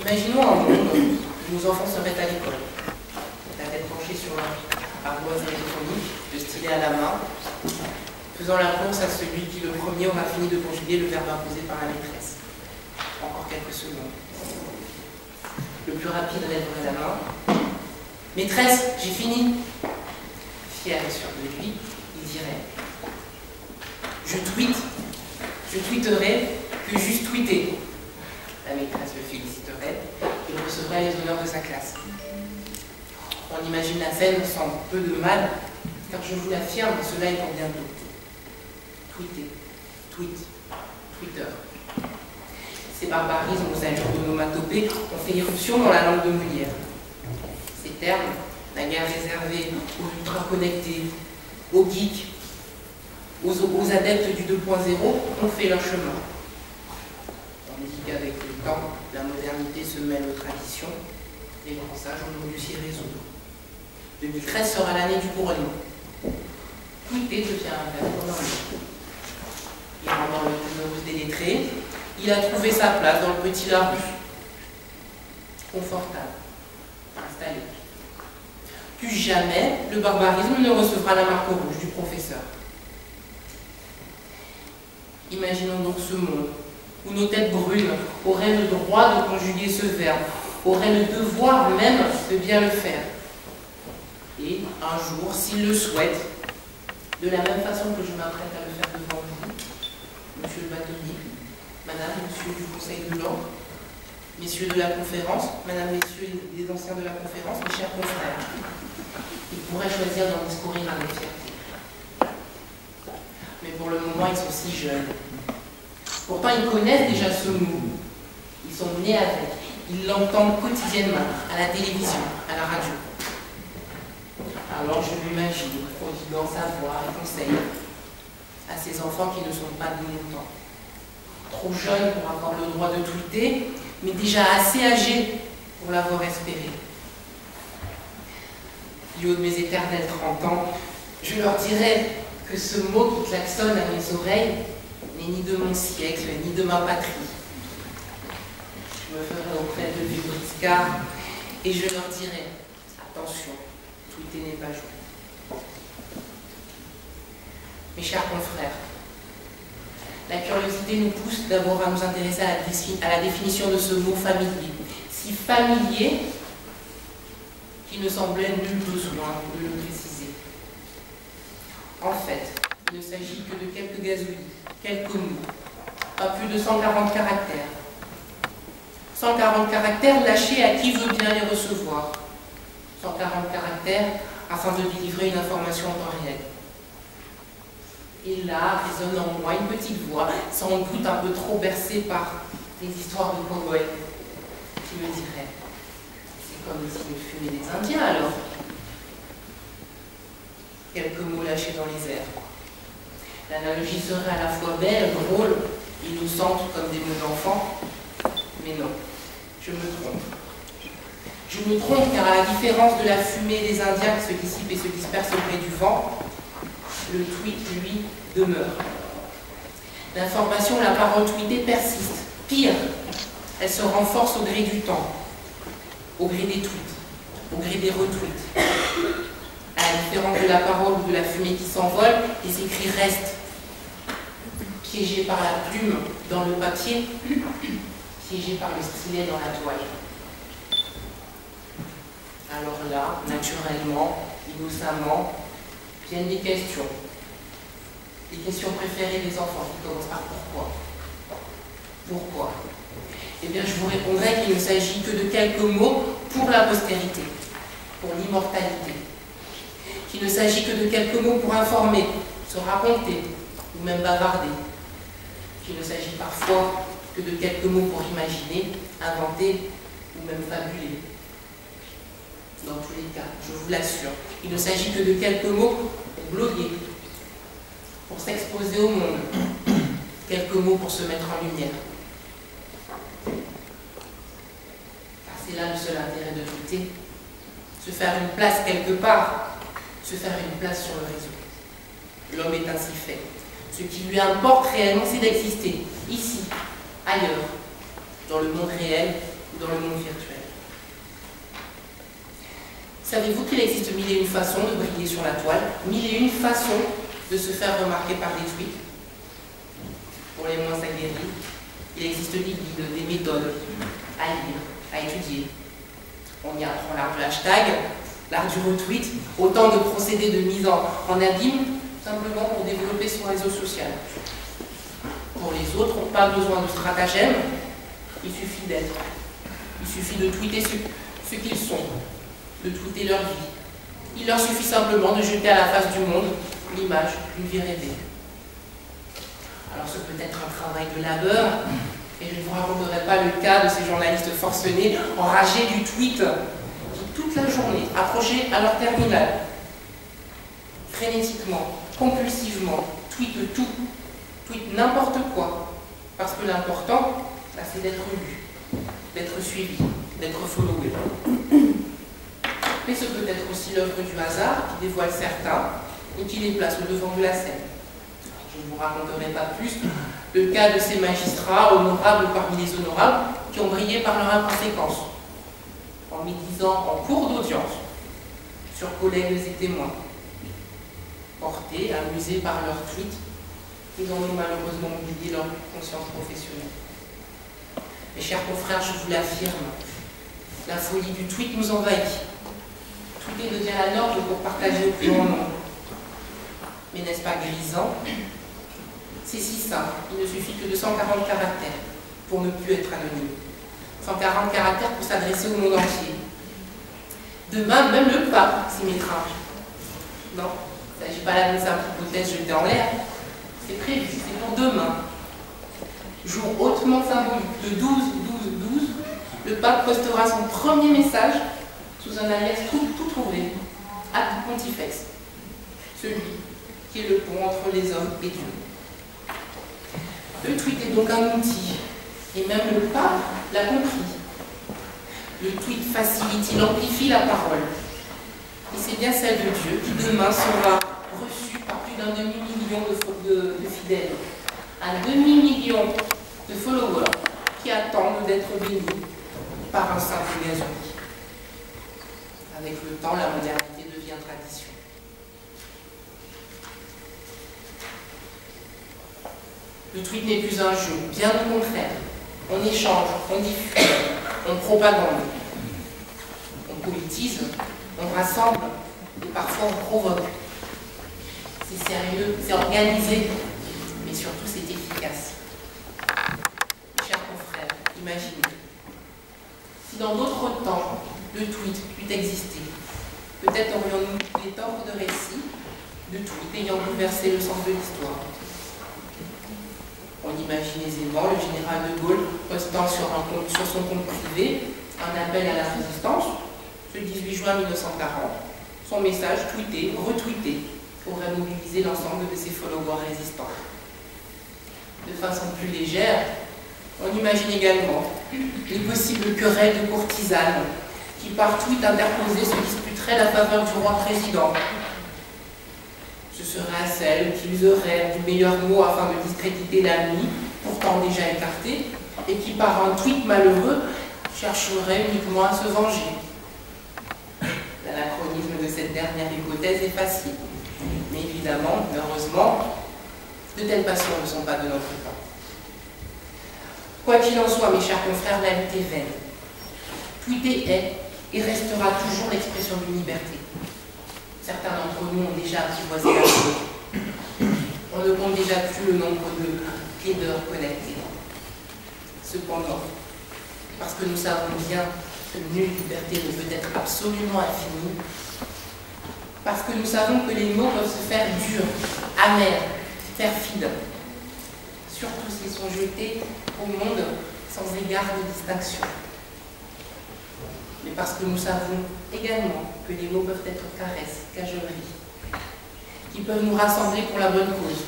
Imaginons un monde où nos enfants seraient à l'école, la tête penchée sur leur ardoise électronique, le stylet à la main, faisant la course à celui qui le premier aura fini de conjuguer le verbe imposé par la maîtresse. Encore quelques secondes. Le plus rapide lèverait la main. « Maîtresse, j'ai fini !» Fier et sûr de lui, il dirait « Je tweeterai que j'eusse tweeté. » La maîtresse le féliciterait, il recevrait les honneurs de sa classe. On imagine la scène sans peu de mal, car je vous l'affirme, cela est pour bientôt. Tweeter, Twitter. Ces barbarismes aux allures d'onomatopée ont fait irruption dans la langue de Molière. Ces termes, naguère réservés aux ultra-connectés, aux geeks, aux adeptes du 2.0, ont fait leur chemin. On dit qu'avec le temps, la modernité se mêle aux traditions, les grands sages ont dû s'y résoudre. 2013 sera l'année du couronnement. Tweeter devient un verbe normal. Il rentre dans le thésaurus des lettrés. Il a trouvé sa place dans le petit Larousse. Confortable. Installé. Plus jamais, le barbarisme ne recevra la marque rouge du professeur. Imaginons donc ce monde où nos têtes brunes auraient le droit de conjuguer ce verbe, auraient le devoir même de bien le faire. Et un jour, s'ils le souhaitent, de la même façon que je m'apprête à le faire devant vous, monsieur le bâtonnier, madame, monsieur du conseil de l'ordre, messieurs de la conférence, madame, messieurs les anciens de la conférence, mes chers confrères, ils pourraient choisir d'en discourir avec fierté. Mais pour le moment, ils sont si jeunes. Pourtant, ils connaissent déjà ce mot. Ils sont nés avec. Ils l'entendent quotidiennement, à la télévision, à la radio. Alors je m'imagine prodiguant savoir et conseil à ces enfants qui ne sont pas de mon temps. Trop jeunes pour avoir le droit de tweeter, mais déjà assez âgés pour l'avoir espéré. Du haut de mes éternels 30 ans, je leur dirai que ce mot qui klaxonne à mes oreilles n'est ni de mon siècle, ni de ma patrie. Je me ferai auprès de vieux briscards et je leur dirai, attention, tweeter n'est pas joué. Mes chers confrères, la curiosité nous pousse d'abord à nous intéresser à la définition de ce mot familier, si familier qu'il ne semblait nul besoin de le préciser. En fait, il ne s'agit que de quelques gazouillis, quelques mots, pas plus de 140 caractères. 140 caractères lâchés à qui veut bien les recevoir. 140 caractères afin de délivrer une information en temps réel. Et là résonne en moi une petite voix, sans doute un peu trop bercée par les histoires de cow-boys, qui me dirait « C'est comme si on fumait des Indiens alors !» Quelques mots lâchés dans les airs. L'analogie serait à la fois belle, drôle, innocente comme des mots d'enfant, mais non, je me trompe. Je me trompe car à la différence de la fumée des Indiens qui se dissipe et se disperse au gré du vent, le tweet, lui, demeure. L'information, la parole tweetée persiste. Pire, elle se renforce au gré du temps, au gré des tweets, au gré des retweets. À la différence de la parole ou de la fumée qui s'envole, les écrits restent piégés par la plume dans le papier, piégés par le stylet dans la toile. Alors là, naturellement, innocemment, viennent des questions. Les questions préférées des enfants qui commencent par pourquoi. Pourquoi? Eh bien, je vous répondrai qu'il ne s'agit que de quelques mots pour la postérité, pour l'immortalité. Qu'il ne s'agit que de quelques mots pour informer, se raconter, ou même bavarder. Qu'il ne s'agit parfois que de quelques mots pour imaginer, inventer, ou même fabuler. Dans tous les cas, je vous l'assure, il ne s'agit que de quelques mots pour bloguer, pour s'exposer au monde, quelques mots pour se mettre en lumière. Car c'est là le seul intérêt de tweeter, se faire une place quelque part, se faire une place sur le réseau. L'homme est ainsi fait. Ce qui lui importe réellement, c'est d'exister, ici, ailleurs, dans le monde réel ou dans le monde virtuel. Savez-vous qu'il existe mille et une façons de briller sur la toile, mille et une façons de se faire remarquer par des tweets? Pour les moins aguerris, il existe des guides, des méthodes à lire, à étudier. On y apprend l'art du hashtag, l'art du retweet, autant de procédés de mise en abîme, simplement pour développer son réseau social. Pour les autres, pas besoin de stratagème, il suffit d'être. Il suffit de tweeter ce qu'ils sont, de tweeter leur vie. Il leur suffit simplement de jeter à la face du monde l'image d'une vie rêvée. Alors ce peut être un travail de labeur, et je ne vous raconterai pas le cas de ces journalistes forcenés, enragés du tweet, qui toute la journée approchaient à leur terminal, frénétiquement, compulsivement, tweetent tout, tweetent n'importe quoi, parce que l'important, c'est d'être lu, d'être suivi, d'être followé. Mais ce peut être aussi l'œuvre du hasard qui dévoile certains et qui les place au devant de la scène. Je ne vous raconterai pas plus le cas de ces magistrats honorables parmi les honorables qui ont brillé par leur inconséquence, en médisant en cours d'audience sur collègues et témoins. Portés, amusés par leurs tweets, ils en ont malheureusement oublié leur conscience professionnelle. Mes chers confrères, je vous l'affirme, la folie du tweet nous envahit. Tweeter devient la norme pour partager au plus grand nombre. Mais n'est-ce pas grisant? C'est si simple, il ne suffit que de 140 caractères pour ne plus être anonyme. 140 caractères pour s'adresser au monde entier. Demain, même le pape s'y mettra. Non, il ne s'agit pas là d'une simple hypothèse jetée en l'air. C'est prévu, c'est pour demain. Jour hautement symbolique, le 12-12-12, le pape postera son premier message sous un alias tout trouvé, Ad Pontifex, celui qui est le pont entre les hommes et Dieu. Le tweet est donc un outil, et même le pape l'a compris. Le tweet facilite, il amplifie la parole. Et c'est bien celle de Dieu qui demain sera reçue par plus d'un demi-million de fidèles. Un demi-million de followers qui attendent d'être bénis par un simple gazon. Avec le temps, la modernité devient tradition. Le tweet n'est plus un jeu, bien au contraire. On échange, on diffuse, on propagande, on politise, on rassemble et parfois on provoque. C'est sérieux, c'est organisé, mais surtout c'est efficace. Mes chers confrères, imaginez, si dans d'autres temps, le tweet eût existé, peut-être aurions-nous les torts de récits de tweets ayant bouleversé le sens de l'histoire. On imagine aisément le général de Gaulle postant sur son compte privé un appel à la résistance, le 18 juin 1940. Son message tweeté, retweeté, aurait mobilisé l'ensemble de ses followers résistants. De façon plus légère, on imagine également les possibles querelles de courtisanes qui par tweet interposé se disputeraient la faveur du roi président. Ce serait à celles qui useraient du meilleur mot afin de discréditer l'ami, pourtant déjà écarté, et qui par un tweet malheureux chercheraient uniquement à se venger. L'anachronisme de cette dernière hypothèse est facile, mais évidemment, heureusement, de telles passions ne sont pas de notre temps. Quoi qu'il en soit, mes chers confrères, la lutte est vaine. Tweeter est et restera toujours l'expression d'une liberté. Certains d'entre nous ont déjà apprivoisé la chose. On ne compte déjà plus le nombre de plaideurs connectés. Cependant, parce que nous savons bien que nulle liberté ne peut être absolument infinie, parce que nous savons que les mots peuvent se faire durs, amers, perfides, surtout s'ils sont jetés au monde sans égard de distinction. Mais parce que nous savons également que les mots peuvent être caresses, cajoleries, qui peuvent nous rassembler pour la bonne cause,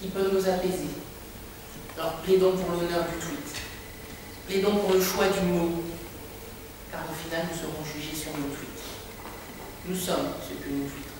qui peuvent nous apaiser. Alors plaidons pour l'honneur du tweet, plaidons pour le choix du mot, car au final nous serons jugés sur nos tweets. Nous sommes ce que nous tweetons.